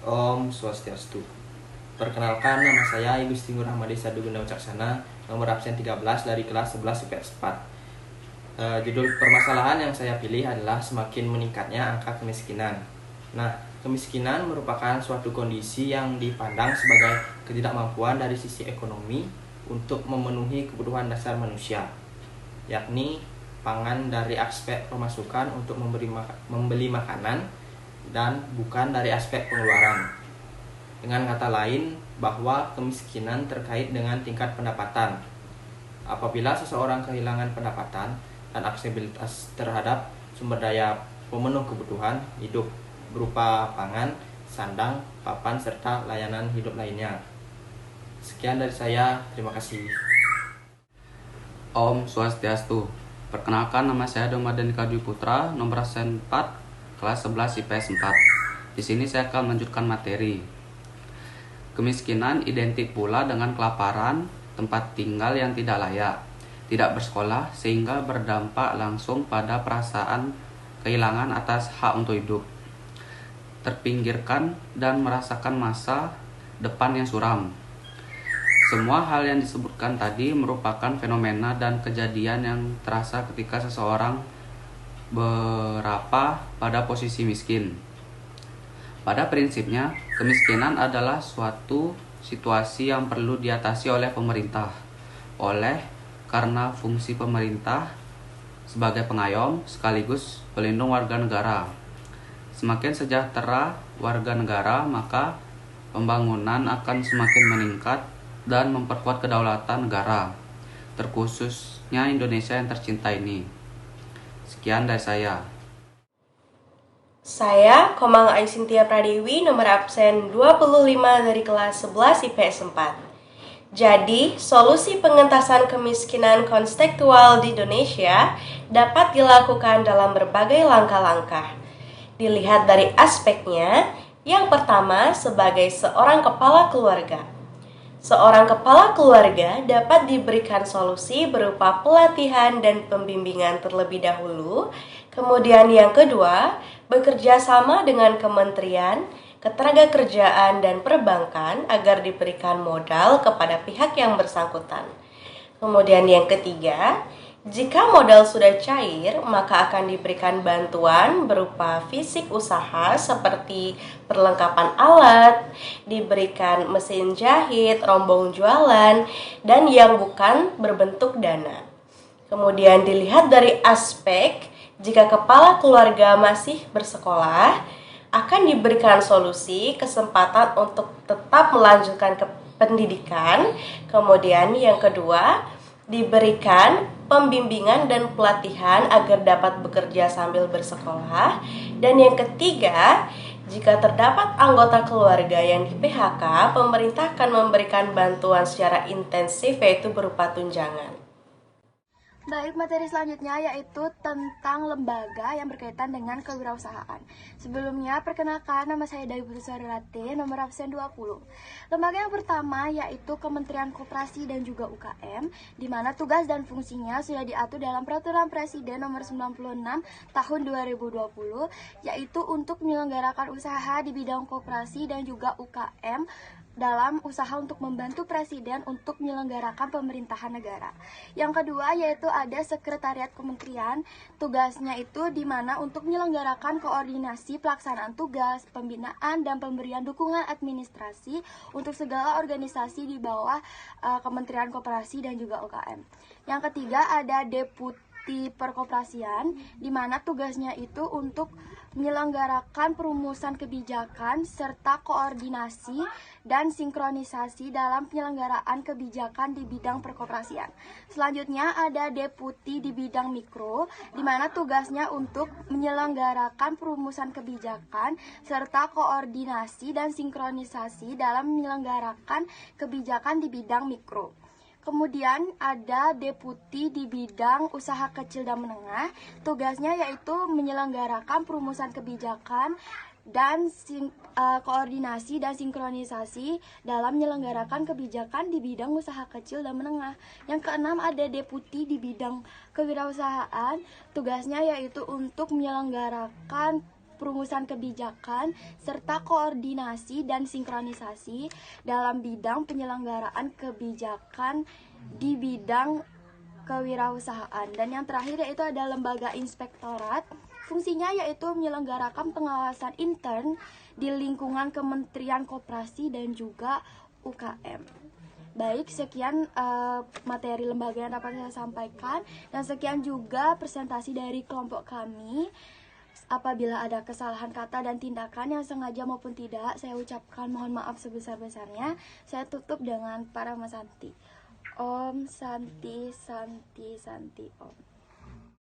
Om Swastiastu. Perkenalkan, nama saya Igusti Ngurah Madesa Dugunda Wicaksana, nomor absen 13 dari kelas 11 IPS 4. Judul permasalahan yang saya pilih adalah semakin meningkatnya angka kemiskinan. Nah, kemiskinan merupakan suatu kondisi yang dipandang sebagai ketidakmampuan dari sisi ekonomi untuk memenuhi kebutuhan dasar manusia, yakni pangan dari aspek pemasukan untuk membeli makanan dan bukan dari aspek pengeluaran. Dengan kata lain, bahwa kemiskinan terkait dengan tingkat pendapatan. Apabila seseorang kehilangan pendapatan dan aksesibilitas terhadap sumber daya pemenuh kebutuhan hidup berupa pangan, sandang, papan, serta layanan hidup lainnya. Sekian dari saya, terima kasih. Om Swastiastu. Perkenalkan, nama saya Domadani Kadwi Putra, nomor absen 4, kelas 11 IPS 4. Di sini saya akan melanjutkan materi. Kemiskinan identik pula dengan kelaparan, tempat tinggal yang tidak layak, tidak bersekolah, sehingga berdampak langsung pada perasaan kehilangan atas hak untuk hidup, terpinggirkan, dan merasakan masa depan yang suram. Semua hal yang disebutkan tadi merupakan fenomena dan kejadian yang terasa ketika seseorang berada pada posisi miskin. Pada prinsipnya, kemiskinan adalah suatu situasi yang perlu diatasi oleh pemerintah. Karena fungsi pemerintah sebagai pengayom sekaligus pelindung warga negara. Semakin sejahtera warga negara, maka pembangunan akan semakin meningkat dan memperkuat kedaulatan negara, terkhususnya Indonesia yang tercinta ini. Sekian dari saya. Saya Komang Aisintia Pradewi, nomor absen 25 dari kelas 11 IPS 4. Jadi, solusi pengentasan kemiskinan kontekstual di Indonesia dapat dilakukan dalam berbagai langkah-langkah. Dilihat dari aspeknya, yang pertama sebagai seorang kepala keluarga. Seorang kepala keluarga dapat diberikan solusi berupa pelatihan dan pembimbingan terlebih dahulu. Kemudian yang kedua, bekerja sama dengan kementerian, ketenagakerjaan, dan perbankan agar diberikan modal kepada pihak yang bersangkutan. Kemudian yang ketiga, jika modal sudah cair, maka akan diberikan bantuan berupa fisik usaha seperti perlengkapan alat, diberikan mesin jahit, rombong jualan, dan yang bukan berbentuk dana. Kemudian dilihat dari aspek, jika kepala keluarga masih bersekolah, akan diberikan solusi kesempatan untuk tetap melanjutkan ke pendidikan. Kemudian yang kedua, diberikan pembimbingan dan pelatihan agar dapat bekerja sambil bersekolah. Dan yang ketiga, jika terdapat anggota keluarga yang di PHK, pemerintah akan memberikan bantuan secara intensif, yaitu berupa tunjangan. Baik, materi selanjutnya yaitu tentang lembaga yang berkaitan dengan kewirausahaan. Sebelumnya, perkenalkan, nama saya Dewi Putri Suarelate, nomor absen 20. Lembaga yang pertama yaitu Kementerian Koperasi dan juga UKM, di mana tugas dan fungsinya sudah diatur dalam Peraturan Presiden nomor 96 tahun 2020, yaitu untuk menyelenggarakan usaha di bidang koperasi dan juga UKM dalam usaha untuk membantu Presiden untuk menyelenggarakan pemerintahan negara. Yang kedua yaitu ada Sekretariat Kementerian, tugasnya itu di mana untuk menyelenggarakan koordinasi pelaksanaan tugas, pembinaan, dan pemberian dukungan administrasi untuk segala organisasi di bawah Kementerian Koperasi dan juga UKM. Yang ketiga ada Deputi Perkoperasian, di mana tugasnya itu untuk menyelenggarakan perumusan kebijakan serta koordinasi dan sinkronisasi dalam penyelenggaraan kebijakan di bidang perkoperasian. Selanjutnya ada deputi di bidang mikro, di mana tugasnya untuk menyelenggarakan perumusan kebijakan serta koordinasi dan sinkronisasi dalam menyelenggarakan kebijakan di bidang mikro. Kemudian ada deputi di bidang usaha kecil dan menengah, tugasnya yaitu menyelenggarakan perumusan kebijakan dan koordinasi dan sinkronisasi dalam menyelenggarakan kebijakan di bidang usaha kecil dan menengah. Yang keenam ada deputi di bidang kewirausahaan, tugasnya yaitu untuk menyelenggarakan perumusan kebijakan, serta koordinasi dan sinkronisasi dalam bidang penyelenggaraan kebijakan di bidang kewirausahaan. Dan yang terakhir yaitu ada lembaga inspektorat. Fungsinya yaitu menyelenggarakan pengawasan intern di lingkungan Kementerian Koperasi dan juga UKM. Baik, sekian materi lembaga yang dapat saya sampaikan, dan sekian juga presentasi dari kelompok kami. Apabila ada kesalahan kata dan tindakan yang sengaja maupun tidak, saya ucapkan mohon maaf sebesar-besarnya. Saya tutup dengan Paramasanti. Om Santi Santi Santi Om.